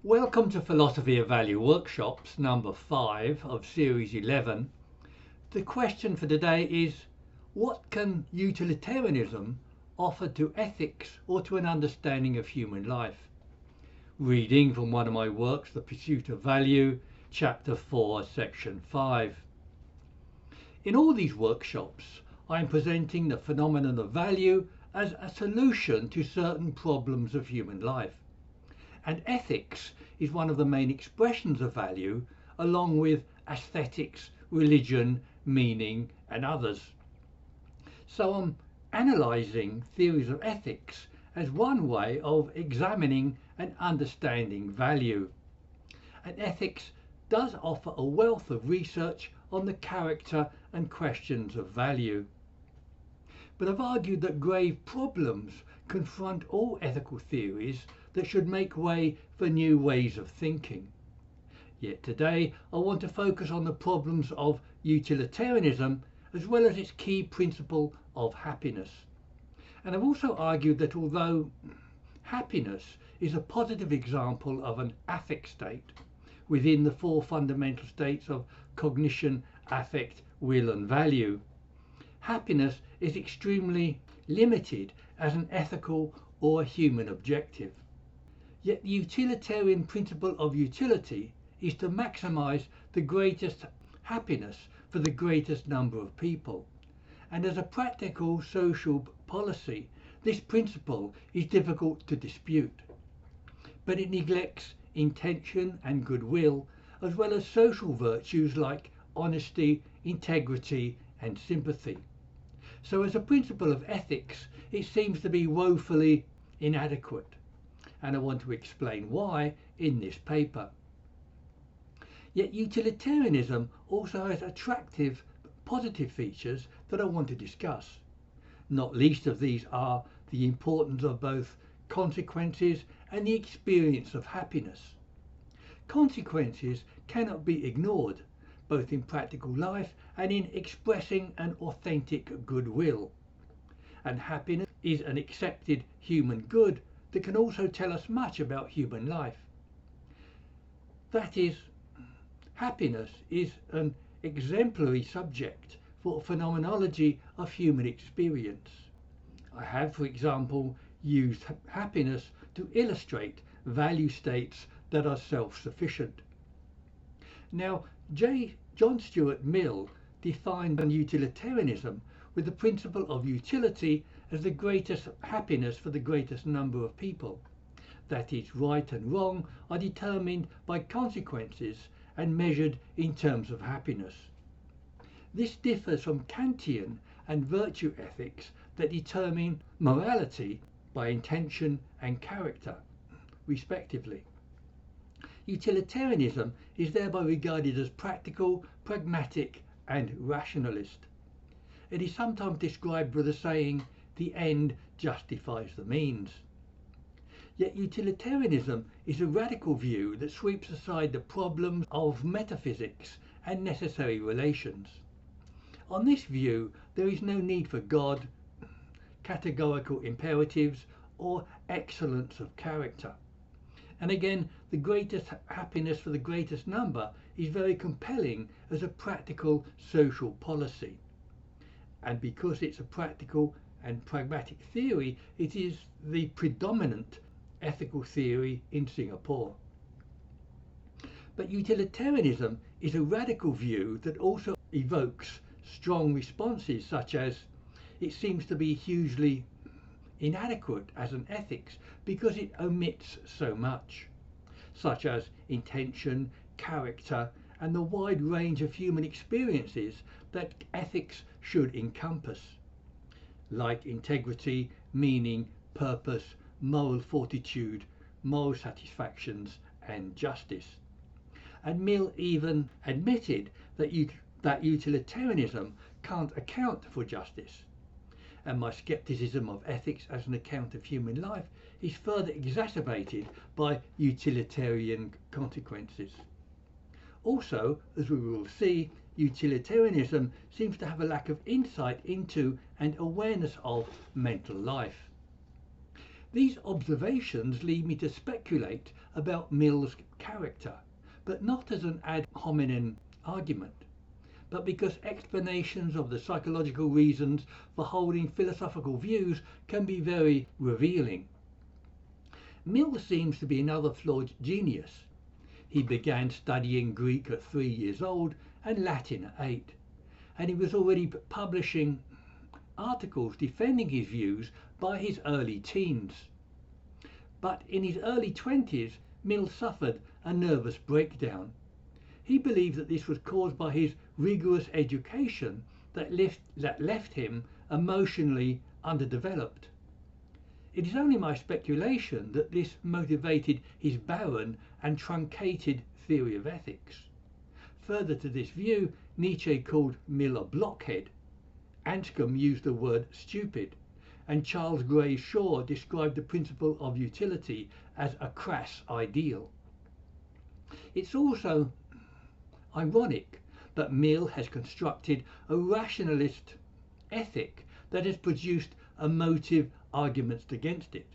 Welcome to Philosophy of Value Workshops number 5 of Series 11. The question for today is, what can utilitarianism offer to ethics or to an understanding of human life? Reading from one of my works, The Pursuit of Value, Chapter 4, Section 5. In all these workshops, I am presenting the phenomenon of value as a solution to certain problems of human life. And ethics is one of the main expressions of value, along with aesthetics, religion, meaning, and others. So I'm analysing theories of ethics as one way of examining and understanding value. And ethics does offer a wealth of research on the character and questions of value. But I've argued that grave problems confront all ethical theories that should make way for new ways of thinking. Yet today I want to focus on the problems of utilitarianism as well as its key principle of happiness. And I've also argued that although happiness is a positive example of an affect state within the four fundamental states of cognition, affect, will and value, happiness is extremely limited as an ethical or human objective. Yet the utilitarian principle of utility is to maximize the greatest happiness for the greatest number of people. And as a practical social policy, this principle is difficult to dispute. But it neglects intention and goodwill, as well as social virtues like honesty, integrity, and sympathy. So as a principle of ethics, it seems to be woefully inadequate. And I want to explain why in this paper. Yet utilitarianism also has attractive positive features that I want to discuss. Not least of these are the importance of both consequences and the experience of happiness. Consequences cannot be ignored, both in practical life and in expressing an authentic goodwill. And happiness is an accepted human good that can also tell us much about human life. That is, happiness is an exemplary subject for phenomenology of human experience. I have, for example, used happiness to illustrate value states that are self-sufficient. Now, John Stuart Mill defined utilitarianism with the principle of utility as the greatest happiness for the greatest number of people. That is, right and wrong are determined by consequences and measured in terms of happiness. This differs from Kantian and virtue ethics that determine morality by intention and character, respectively. Utilitarianism is thereby regarded as practical, pragmatic, and rationalist. It is sometimes described with the saying, the end justifies the means. Yet utilitarianism is a radical view that sweeps aside the problems of metaphysics and necessary relations. On this view, there is no need for God, categorical imperatives, or excellence of character. And again, the greatest happiness for the greatest number is very compelling as a practical social policy. And because it's a practical and pragmatic theory, it is the predominant ethical theory in Singapore. But utilitarianism is a radical view that also evokes strong responses, such as it seems to be hugely inadequate as an ethics because it omits so much, such as intention, character, and the wide range of human experiences that ethics should encompass, like integrity, meaning, purpose, moral fortitude, moral satisfactions, and justice. And Mill even admitted that utilitarianism can't account for justice. And my scepticism of ethics as an account of human life is further exacerbated by utilitarian consequences. Also, as we will see, utilitarianism seems to have a lack of insight into and awareness of mental life. These observations lead me to speculate about Mill's character, but not as an ad hominem argument, but because explanations of the psychological reasons for holding philosophical views can be very revealing. Mill seems to be another flawed genius. He began studying Greek at 3 years old and Latin at 8, and he was already publishing articles defending his views by his early teens. But in his early 20s, Mill suffered a nervous breakdown. He believed that this was caused by his rigorous education that left him emotionally underdeveloped. It is only my speculation that this motivated his barren and truncated theory of ethics. Further to this view, Nietzsche called Mill a blockhead, Anscombe used the word stupid, and Charles Gray Shaw described the principle of utility as a crass ideal. It's also ironic that Mill has constructed a rationalist ethic that has produced emotive arguments against it.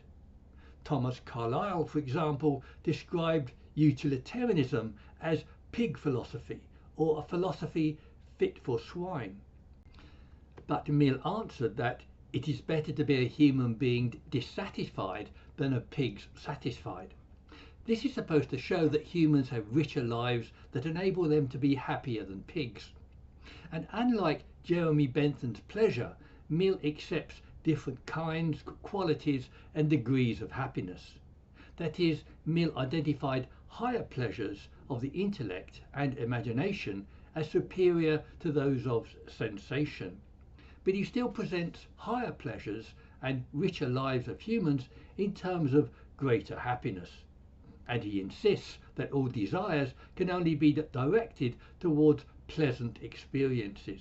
Thomas Carlyle, for example, described utilitarianism as pig philosophy, or a philosophy fit for swine. But Mill answered that it is better to be a human being dissatisfied than a pig satisfied. This is supposed to show that humans have richer lives that enable them to be happier than pigs. And unlike Jeremy Bentham's pleasure, Mill accepts different kinds, qualities and degrees of happiness. That is, Mill identified higher pleasures of the intellect and imagination as superior to those of sensation. But he still presents higher pleasures and richer lives of humans in terms of greater happiness. And he insists that all desires can only be directed towards pleasant experiences.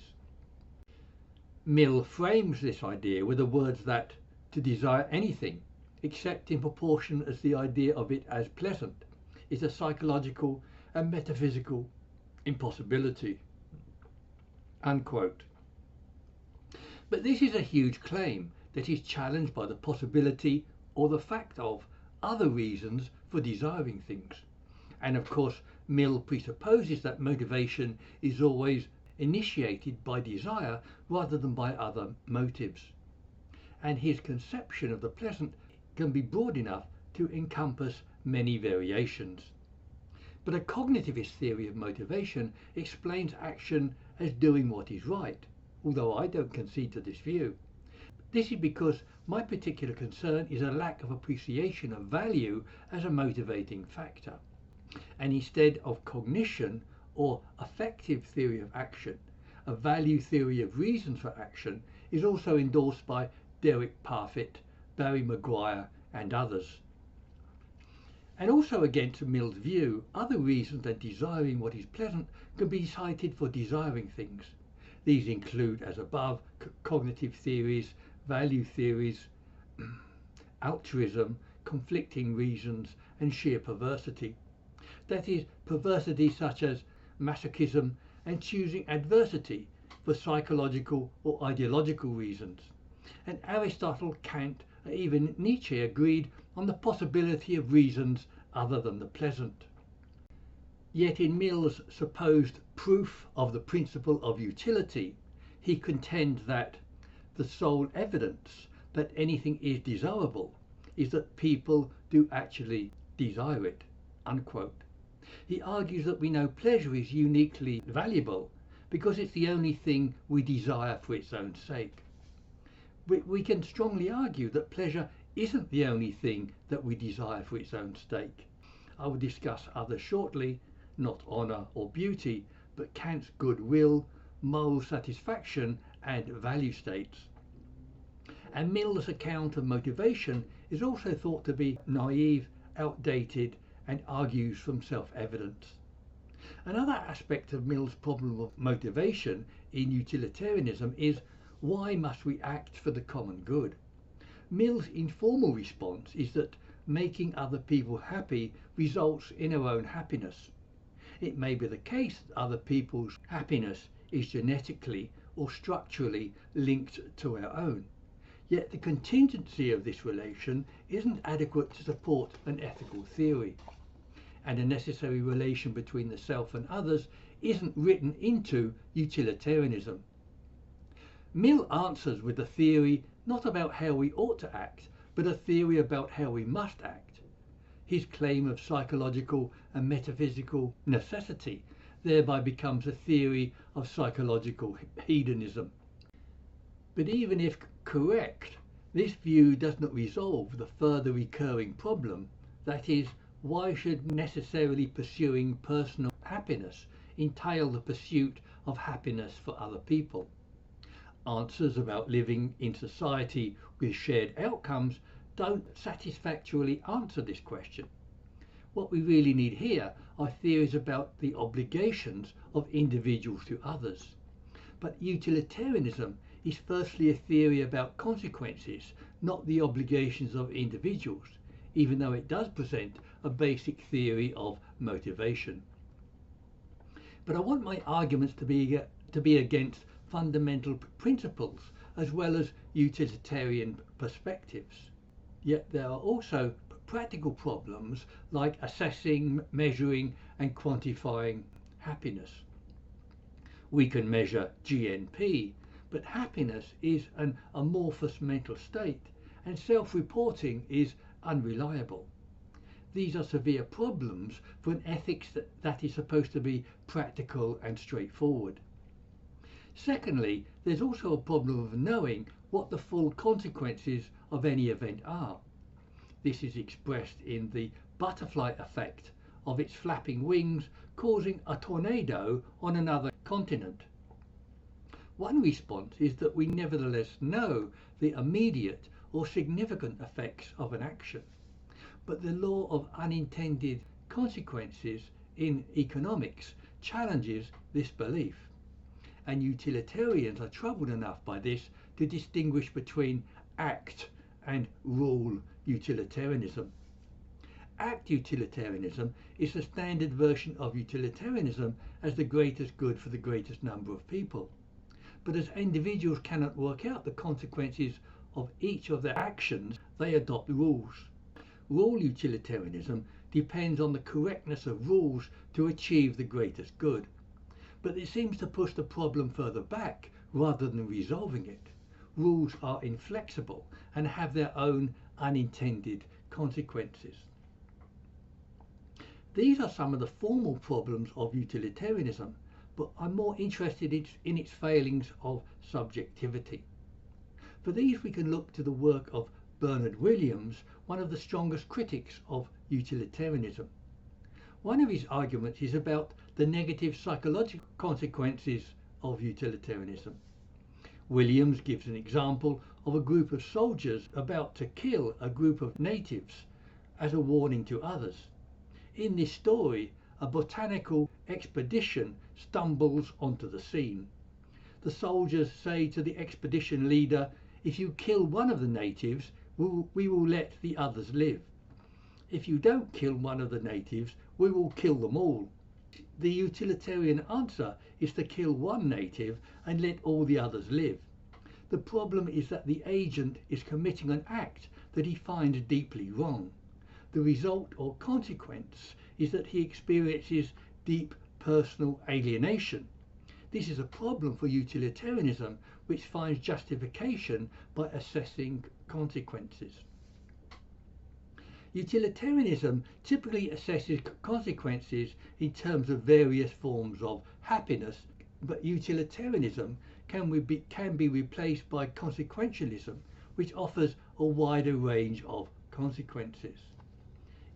Mill frames this idea with the words that to desire anything, except in proportion as the idea of it as pleasant, is a psychological and metaphysical impossibility. Unquote. But this is a huge claim that is challenged by the possibility or the fact of other reasons for desiring things. And of course, Mill presupposes that motivation is always initiated by desire rather than by other motives. And his conception of the pleasant can be broad enough to encompass many variations. But a cognitivist theory of motivation explains action as doing what is right, although I don't concede to this view. This is because my particular concern is a lack of appreciation of value as a motivating factor. And instead of cognition or affective theory of action, a value theory of reasons for action is also endorsed by Derek Parfit, Barry Maguire and others. And also against Mill's view, other reasons than desiring what is pleasant can be cited for desiring things. These include, as above, cognitive theories, value theories, altruism, conflicting reasons, and sheer perversity. That is, perversity such as masochism and choosing adversity for psychological or ideological reasons. And Aristotle, Kant, and even Nietzsche agreed on the possibility of reasons other than the pleasant. Yet in Mill's supposed proof of the principle of utility, he contends that the sole evidence that anything is desirable is that people do actually desire it. Unquote. He argues that we know pleasure is uniquely valuable because it's the only thing we desire for its own sake. We can strongly argue that pleasure isn't the only thing that we desire for its own sake. I will discuss others shortly, not honour or beauty, but Kant's goodwill, moral satisfaction and value states. And Mill's account of motivation is also thought to be naive, outdated and argues from self-evidence. Another aspect of Mill's problem of motivation in utilitarianism is why must we act for the common good? Mill's informal response is that making other people happy results in our own happiness. It may be the case that other people's happiness is genetically or structurally linked to our own. Yet the contingency of this relation isn't adequate to support an ethical theory, and a necessary relation between the self and others isn't written into utilitarianism. Mill answers with a theory not about how we ought to act, but a theory about how we must act. His claim of psychological and metaphysical necessity thereby becomes a theory of psychological hedonism. But even if correct, this view does not resolve the further recurring problem, that is, why should necessarily pursuing personal happiness entail the pursuit of happiness for other people? Answers about living in society with shared outcomes don't satisfactorily answer this question. What we really need here are theories about the obligations of individuals to others. But utilitarianism is firstly a theory about consequences, not the obligations of individuals, even though it does present a basic theory of motivation. But I want my arguments to be against fundamental principles as well as utilitarian perspectives. Yet there are also practical problems like assessing, measuring and quantifying happiness. We can measure GNP, but happiness is an amorphous mental state and self-reporting is unreliable. These are severe problems for an ethics that is supposed to be practical and straightforward. Secondly, there's also a problem of knowing what the full consequences of any event are. This is expressed in the butterfly effect of its flapping wings causing a tornado on another continent. One response is that we nevertheless know the immediate or significant effects of an action, but the law of unintended consequences in economics challenges this belief, and utilitarians are troubled enough by this to distinguish between act and rule utilitarianism. Act utilitarianism is the standard version of utilitarianism as the greatest good for the greatest number of people. But as individuals cannot work out the consequences of each of their actions, they adopt rules. Rule utilitarianism depends on the correctness of rules to achieve the greatest good. But it seems to push the problem further back rather than resolving it. Rules are inflexible and have their own unintended consequences. These are some of the formal problems of utilitarianism, but I'm more interested in its failings of subjectivity. For these we can look to the work of Bernard Williams, one of the strongest critics of utilitarianism. One of his arguments is about the negative psychological consequences of utilitarianism. Williams gives an example of a group of soldiers about to kill a group of natives as a warning to others. In this story, a botanical expedition stumbles onto the scene. The soldiers say to the expedition leader, "If you kill one of the natives, we will let the others live. If you don't kill one of the natives, we will kill them all." The utilitarian answer is to kill one native and let all the others live. The problem is that the agent is committing an act that he finds deeply wrong. The result or consequence is that he experiences deep personal alienation. This is a problem for utilitarianism, which finds justification by assessing consequences. Utilitarianism typically assesses consequences in terms of various forms of happiness, but utilitarianism can be replaced by consequentialism, which offers a wider range of consequences.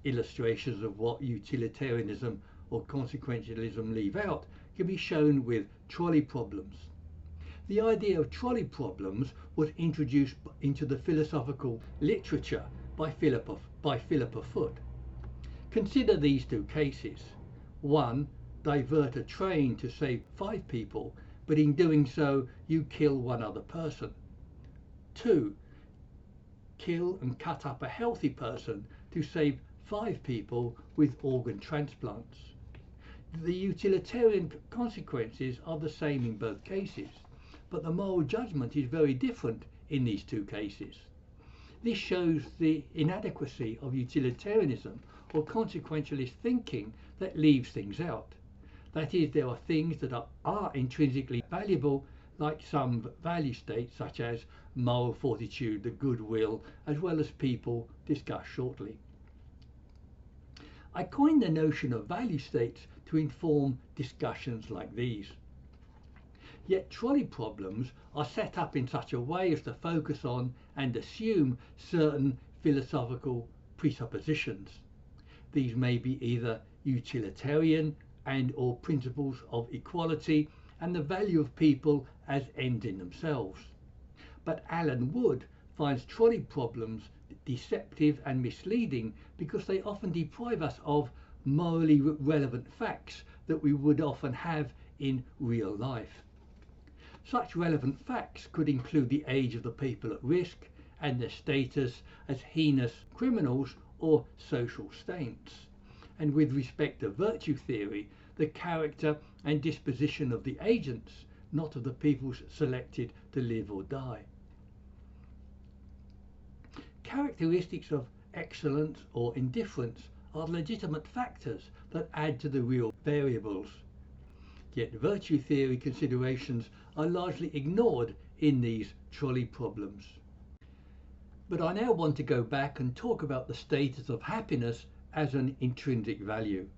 Illustrations of what utilitarianism or consequentialism leave out can be shown with trolley problems. The idea of trolley problems was introduced into the philosophical literature by Philippa Foot. Consider these two cases. 1. Divert a train to save 5 people, but in doing so you kill one other person. 2. Kill and cut up a healthy person to save 5 people with organ transplants. The utilitarian consequences are the same in both cases, but the moral judgment is very different in these two cases. This shows the inadequacy of utilitarianism or consequentialist thinking that leaves things out. That is, there are things that are intrinsically valuable, like some value states such as moral fortitude, the goodwill, as well as people, discussed shortly. I coined the notion of value states to inform discussions like these. Yet trolley problems are set up in such a way as to focus on and assume certain philosophical presuppositions. These may be either utilitarian and or principles of equality and the value of people as ends in themselves. But Alan Wood finds trolley problems deceptive and misleading because they often deprive us of morally relevant facts that we would often have in real life. Such relevant facts could include the age of the people at risk and their status as heinous criminals or social saints. And with respect to virtue theory, the character and disposition of the agents, not of the people selected to live or die. Characteristics of excellence or indifference are legitimate factors that add to the real variables. Yet virtue theory considerations are largely ignored in these trolley problems. But I now want to go back and talk about the status of happiness as an intrinsic value.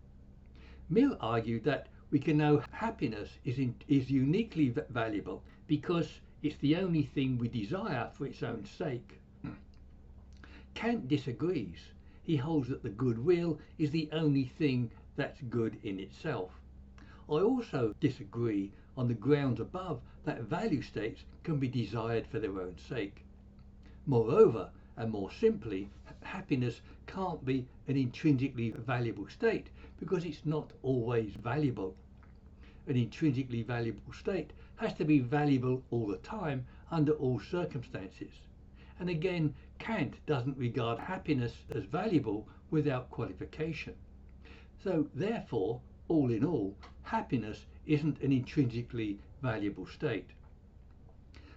Mill argued that we can know happiness is uniquely valuable because it's the only thing we desire for its own sake. Kant disagrees. He holds that the goodwill is the only thing that's good in itself. I also disagree on the grounds above that value states can be desired for their own sake. Moreover, and more simply, happiness can't be an intrinsically valuable state because it's not always valuable. An intrinsically valuable state has to be valuable all the time under all circumstances. And again, Kant doesn't regard happiness as valuable without qualification. So therefore, all in all, happiness isn't an intrinsically valuable state.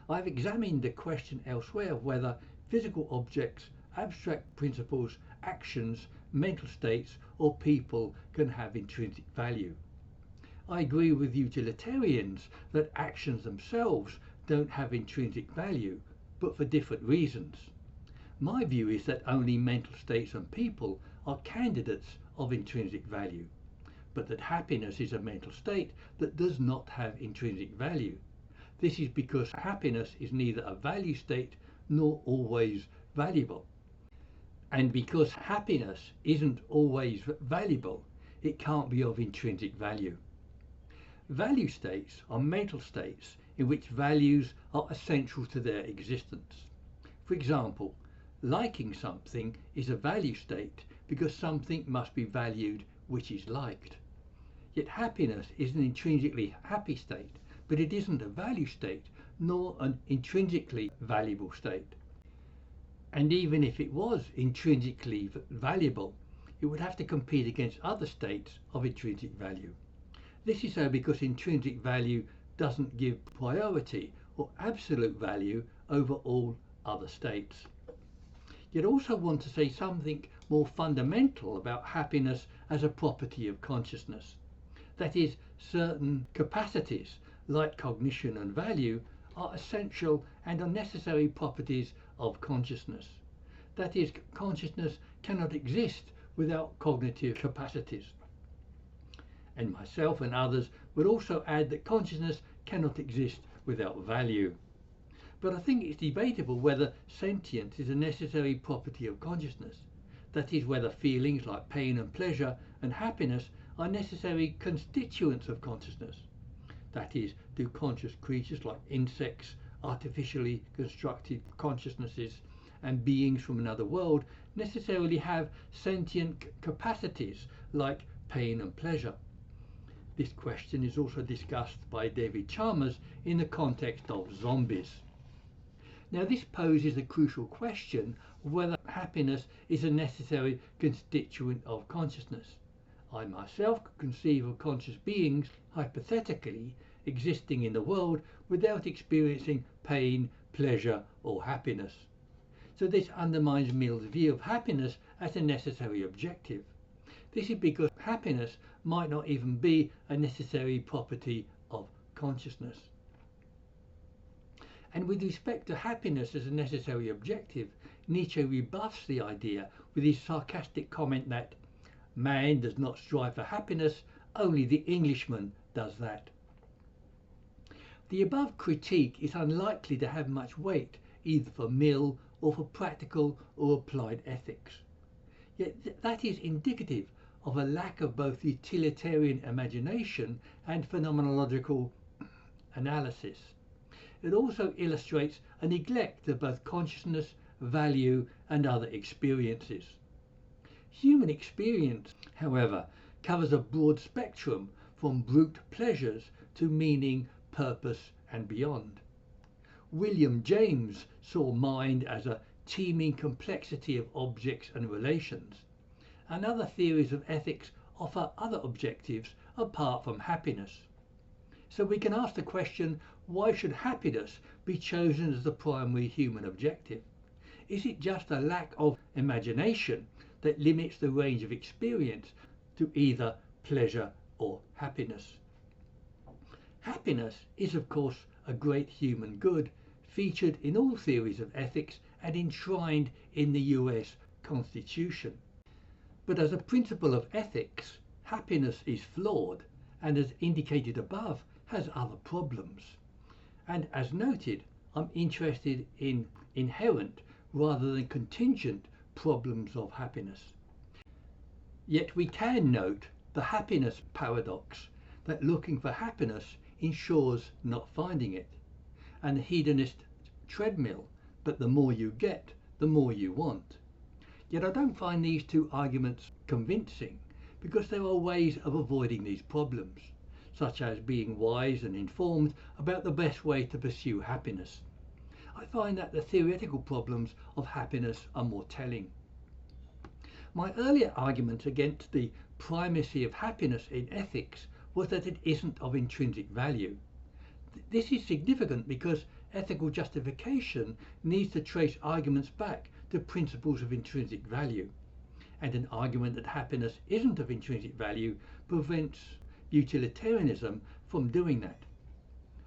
I've examined the question elsewhere of whether physical objects, abstract principles, actions, mental states or people can have intrinsic value. I agree with utilitarians that actions themselves don't have intrinsic value, but for different reasons. My view is that only mental states and people are candidates of intrinsic value, but that happiness is a mental state that does not have intrinsic value. This is because happiness is neither a value state nor always valuable. And because happiness isn't always valuable, it can't be of intrinsic value. Value states are mental states in which values are essential to their existence. For example, liking something is a value state because something must be valued which is liked. Yet happiness is an intrinsically happy state, but it isn't a value state nor an intrinsically valuable state. And even if it was intrinsically valuable, it would have to compete against other states of intrinsic value. This is so because intrinsic value doesn't give priority or absolute value over all other states. Yet also want to say something more fundamental about happiness as a property of consciousness. That is, certain capacities like cognition and value are essential and are necessary properties of consciousness. That is, consciousness cannot exist without cognitive capacities. And myself and others would also add that consciousness cannot exist without value. But I think it's debatable whether sentience is a necessary property of consciousness. That is, whether feelings like pain and pleasure and happiness are necessary constituents of consciousness. That is, do conscious creatures like insects, artificially constructed consciousnesses, and beings from another world necessarily have sentient capacities like pain and pleasure? This question is also discussed by David Chalmers in the context of zombies. Now, this poses a crucial question of whether happiness is a necessary constituent of consciousness. I myself could conceive of conscious beings, hypothetically, existing in the world without experiencing pain, pleasure or happiness. So this undermines Mill's view of happiness as a necessary objective. This is because happiness might not even be a necessary property of consciousness. And with respect to happiness as a necessary objective, Nietzsche rebuffs the idea with his sarcastic comment that man does not strive for happiness, only the Englishman does that. The above critique is unlikely to have much weight either for Mill or for practical or applied ethics. Yet that is indicative of a lack of both utilitarian imagination and phenomenological analysis. It also illustrates a neglect of both consciousness, value and other experiences. Human experience, however, covers a broad spectrum from brute pleasures to meaning, purpose and beyond. William James saw mind as a teeming complexity of objects and relations, and other theories of ethics offer other objectives apart from happiness. So we can ask the question, why should happiness be chosen as the primary human objective? Is it just a lack of imagination that limits the range of experience to either pleasure or happiness? Happiness is of course a great human good, featured in all theories of ethics and enshrined in the US Constitution. But as a principle of ethics, happiness is flawed and, as indicated above, has other problems. And as noted, I'm interested in inherent rather than contingent problems of happiness. Yet we can note the happiness paradox, that looking for happiness ensures not finding it, and the hedonist treadmill, but the more you get, the more you want. Yet I don't find these two arguments convincing, because there are ways of avoiding these problems, such as being wise and informed about the best way to pursue happiness. I find that the theoretical problems of happiness are more telling. My earlier argument against the primacy of happiness in ethics was that it isn't of intrinsic value. This is significant because ethical justification needs to trace arguments back to principles of intrinsic value, and an argument that happiness isn't of intrinsic value prevents utilitarianism from doing that.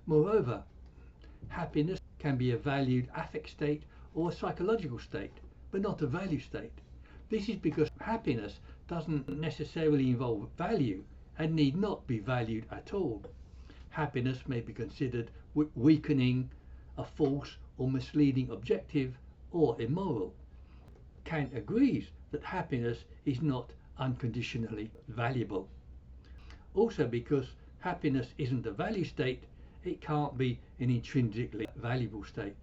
Moreover, happiness can be a valued affect state or a psychological state, but not a value state. This is because happiness doesn't necessarily involve value and need not be valued at all. Happiness may be considered weakening, a false or misleading objective, or immoral. Kant agrees that happiness is not unconditionally valuable. Also, because happiness isn't a value state, it can't be an intrinsically valuable state.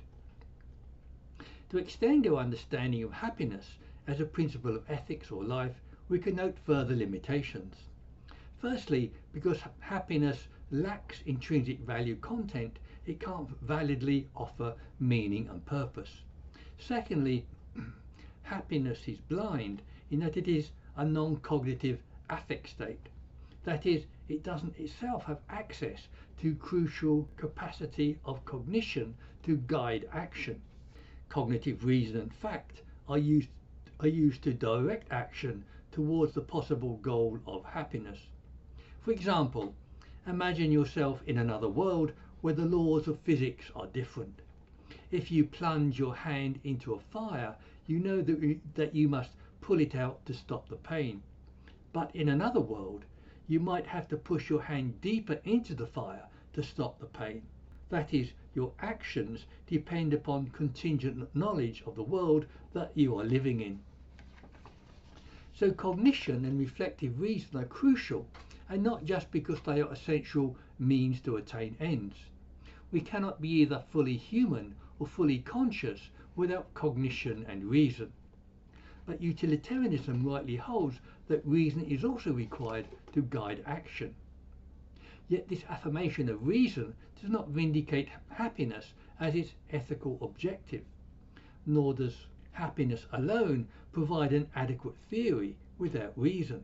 To extend our understanding of happiness as a principle of ethics or life, we can note further limitations. Firstly, because happiness lacks intrinsic value content, it can't validly offer meaning and purpose. Secondly, happiness is blind in that it is a non-cognitive affect state. That is, it doesn't itself have access to crucial capacity of cognition to guide action. Cognitive reason and fact are used to direct action towards the possible goal of happiness. For example, imagine yourself in another world where the laws of physics are different. If you plunge your hand into a fire, you know that you must pull it out to stop the pain. But in another world, you might have to push your hand deeper into the fire to stop the pain. That is, your actions depend upon contingent knowledge of the world that you are living in. So cognition and reflective reason are crucial, and not just because they are essential means to attain ends. We cannot be either fully human or fully conscious without cognition and reason. But utilitarianism rightly holds that reason is also required to guide action. Yet this affirmation of reason does not vindicate happiness as its ethical objective, nor does happiness alone provide an adequate theory without reason.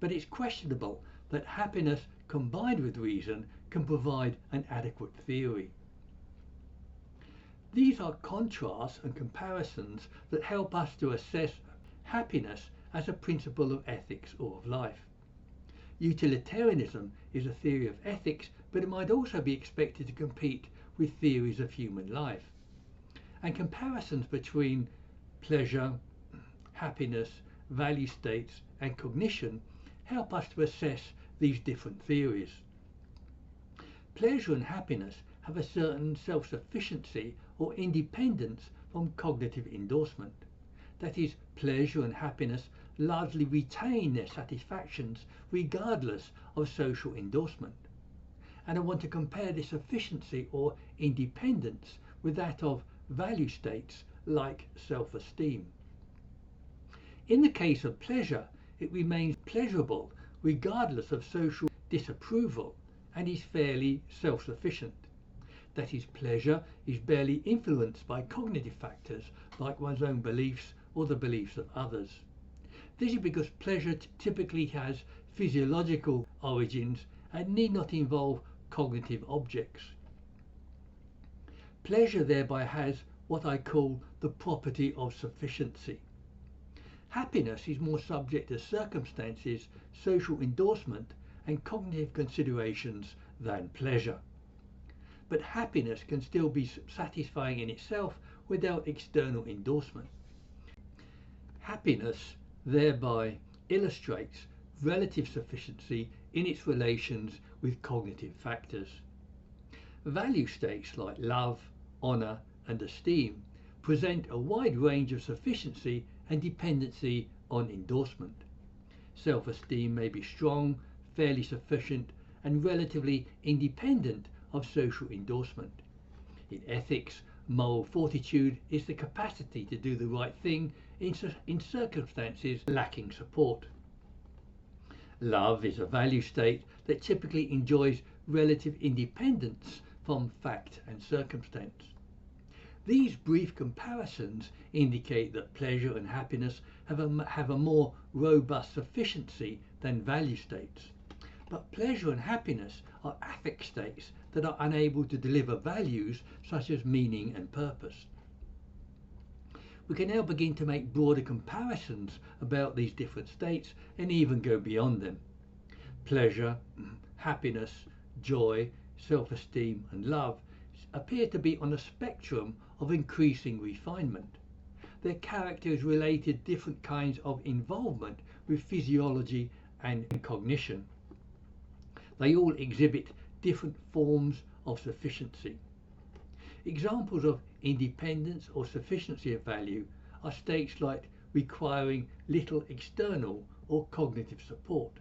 But it's questionable that happiness combined with reason can provide an adequate theory. These are contrasts and comparisons that help us to assess happiness as a principle of ethics or of life. Utilitarianism is a theory of ethics, but it might also be expected to compete with theories of human life. And comparisons between pleasure, happiness, value states, and cognition help us to assess these different theories. Pleasure and happiness have a certain self-sufficiency or independence from cognitive endorsement. That is, pleasure and happiness largely retain their satisfactions regardless of social endorsement. And I want to compare this efficiency or independence with that of value states like self-esteem. In the case of pleasure, it remains pleasurable regardless of social disapproval and is fairly self-sufficient. That is, pleasure is barely influenced by cognitive factors like one's own beliefs or the beliefs of others. This is because pleasure typically has physiological origins and need not involve cognitive objects. Pleasure thereby has what I call the property of sufficiency. Happiness is more subject to circumstances, social endorsement, and cognitive considerations than pleasure. But happiness can still be satisfying in itself without external endorsement. Happiness thereby illustrates relative sufficiency in its relations with cognitive factors. Value states like love, honour, and esteem present a wide range of sufficiency and dependency on endorsement. Self-esteem may be strong, fairly sufficient, and relatively independent of social endorsement. In ethics, moral fortitude is the capacity to do the right thing in circumstances lacking support. Love is a value state that typically enjoys relative independence from fact and circumstance. These brief comparisons indicate that pleasure and happiness have a more robust sufficiency than value states. But pleasure and happiness are affect states that are unable to deliver values such as meaning and purpose. We can now begin to make broader comparisons about these different states and even go beyond them. Pleasure, happiness, joy, self-esteem, and love appear to be on a spectrum of increasing refinement. Their character is related to different kinds of involvement with physiology and cognition. They all exhibit different forms of sufficiency. Examples of independence or sufficiency of value are states like requiring little external or cognitive support.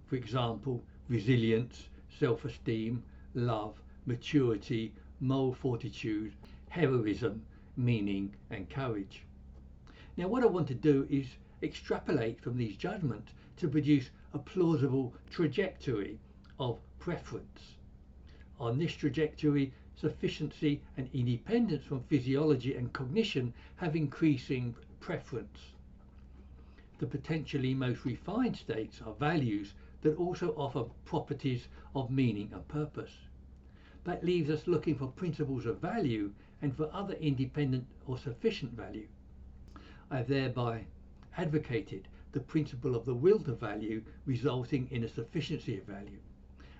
For example, resilience, self-esteem, love, maturity, moral fortitude, heroism, meaning, and courage. Now, what I want to do is extrapolate from these judgments to produce a plausible trajectory of preference. On this trajectory, sufficiency and independence from physiology and cognition have increasing preference. The potentially most refined states are values that also offer properties of meaning and purpose. That leaves us looking for principles of value and for other independent or sufficient value. I have thereby advocated the principle of the will to value resulting in a sufficiency of value.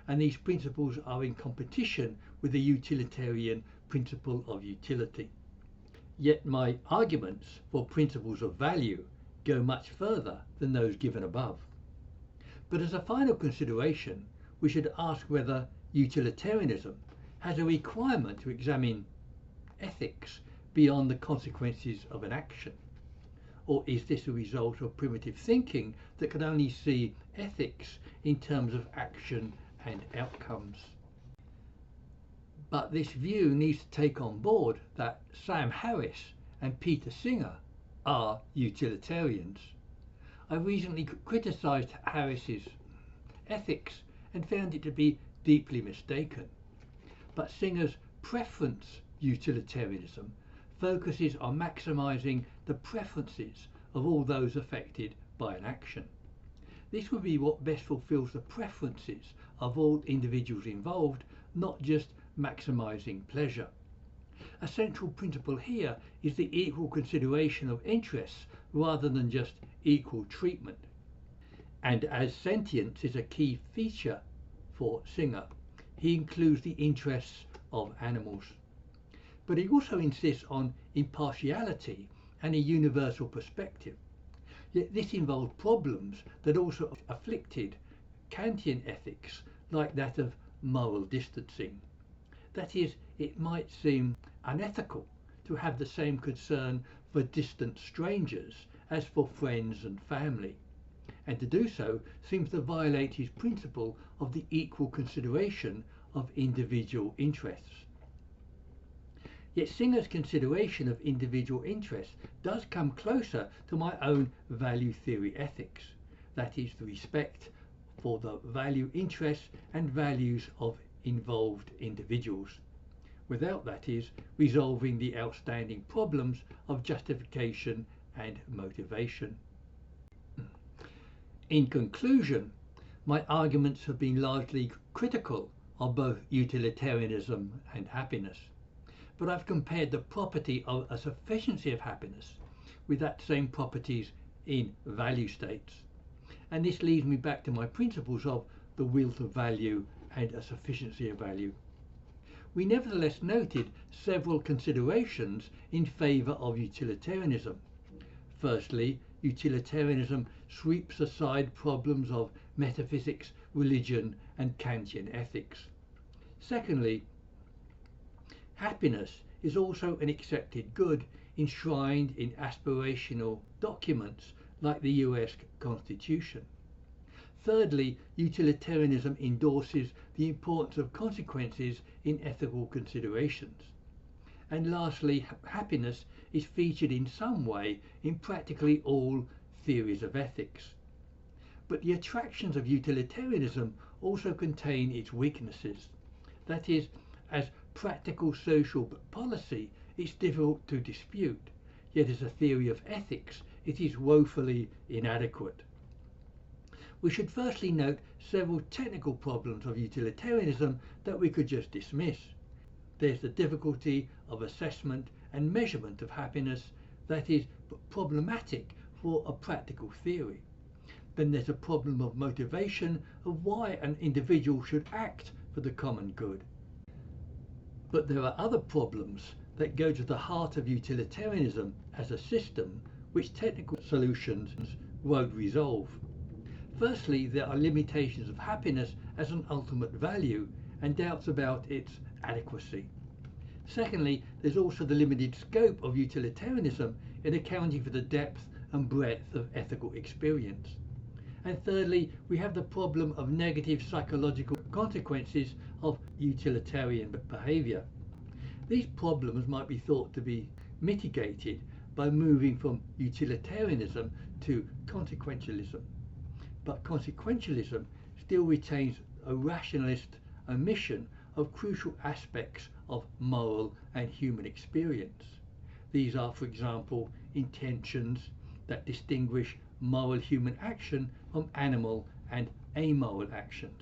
And these principles are in competition with the utilitarian principle of utility. Yet my arguments for principles of value go much further than those given above. But as a final consideration, we should ask whether utilitarianism has a requirement to examine ethics beyond the consequences of an action. Or is this a result of primitive thinking that can only see ethics in terms of action and outcomes? But this view needs to take on board that Sam Harris and Peter Singer are utilitarians. I recently criticised Harris's ethics and found it to be deeply mistaken. But Singer's preference utilitarianism focuses on maximising the preferences of all those affected by an action. This would be what best fulfills the preferences of all individuals involved, not just maximising pleasure. A central principle here is the equal consideration of interests rather than just equal treatment. And as sentience is a key feature for Singer, he includes the interests of animals. But he also insists on impartiality and a universal perspective. Yet this involved problems that also afflicted Kantian ethics, like that of moral distancing. That is, it might seem unethical to have the same concern for distant strangers as for friends and family, and to do so seems to violate his principle of the equal consideration of individual interests. Yet Singer's consideration of individual interests does come closer to my own value theory ethics, that is, the respect for the value interests and values of involved individuals, without, that is, resolving the outstanding problems of justification and motivation. In conclusion, my arguments have been largely critical of both utilitarianism and happiness, but I've compared the property of a sufficiency of happiness with that same properties in value states. And this leads me back to my principles of the will to value and a sufficiency of value. We nevertheless noted several considerations in favour of utilitarianism. Firstly, utilitarianism sweeps aside problems of metaphysics, religion and Kantian ethics. Secondly, happiness is also an accepted good enshrined in aspirational documents like the US Constitution. Thirdly, utilitarianism endorses the importance of consequences in ethical considerations. And lastly, happiness is featured in some way in practically all theories of ethics. But the attractions of utilitarianism also contain its weaknesses. That is, as practical social policy, it's difficult to dispute, yet as a theory of ethics, it is woefully inadequate. We should firstly note several technical problems of utilitarianism that we could just dismiss. There's the difficulty of assessment and measurement of happiness that is problematic for a practical theory. Then there's a problem of motivation of why an individual should act for the common good. But there are other problems that go to the heart of utilitarianism as a system which technical solutions won't resolve. Firstly, there are limitations of happiness as an ultimate value and doubts about its adequacy. Secondly, there's also the limited scope of utilitarianism in accounting for the depth and breadth of ethical experience. And thirdly, we have the problem of negative psychological consequences of utilitarian behaviour. These problems might be thought to be mitigated by moving from utilitarianism to consequentialism. But consequentialism still retains a rationalist omission of crucial aspects of moral and human experience. These are, for example, intentions that distinguish moral human action from animal and amoral actions.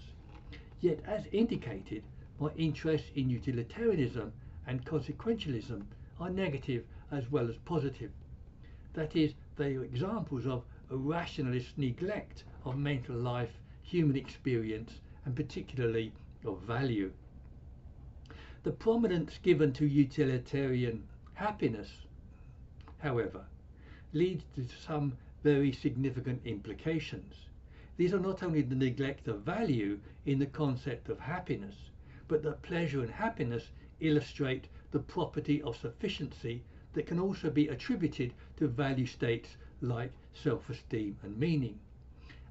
Yet, as indicated, my interests in utilitarianism and consequentialism are negative as well as positive. That is, they are examples of a rationalist neglect of mental life, human experience, and particularly of value. The prominence given to utilitarian happiness, however, leads to some very significant implications. These are not only the neglect of value in the concept of happiness, but that pleasure and happiness illustrate the property of sufficiency that can also be attributed to value states like self-esteem and meaning.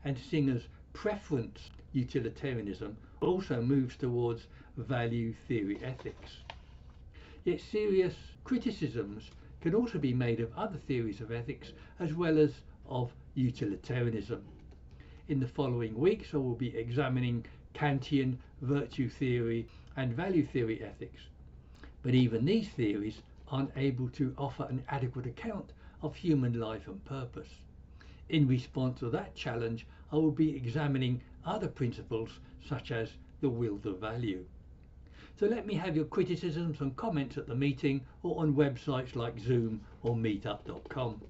And Singer's preference utilitarianism also moves towards value theory ethics. Yet serious criticisms can also be made of other theories of ethics as well as of utilitarianism. In the following weeks I will be examining Kantian virtue theory and value theory ethics. But even these theories aren't able to offer an adequate account of human life and purpose. In response to that challenge, I will be examining other principles such as the will to value. So let me have your criticisms and comments at the meeting or on websites like Zoom or meetup.com.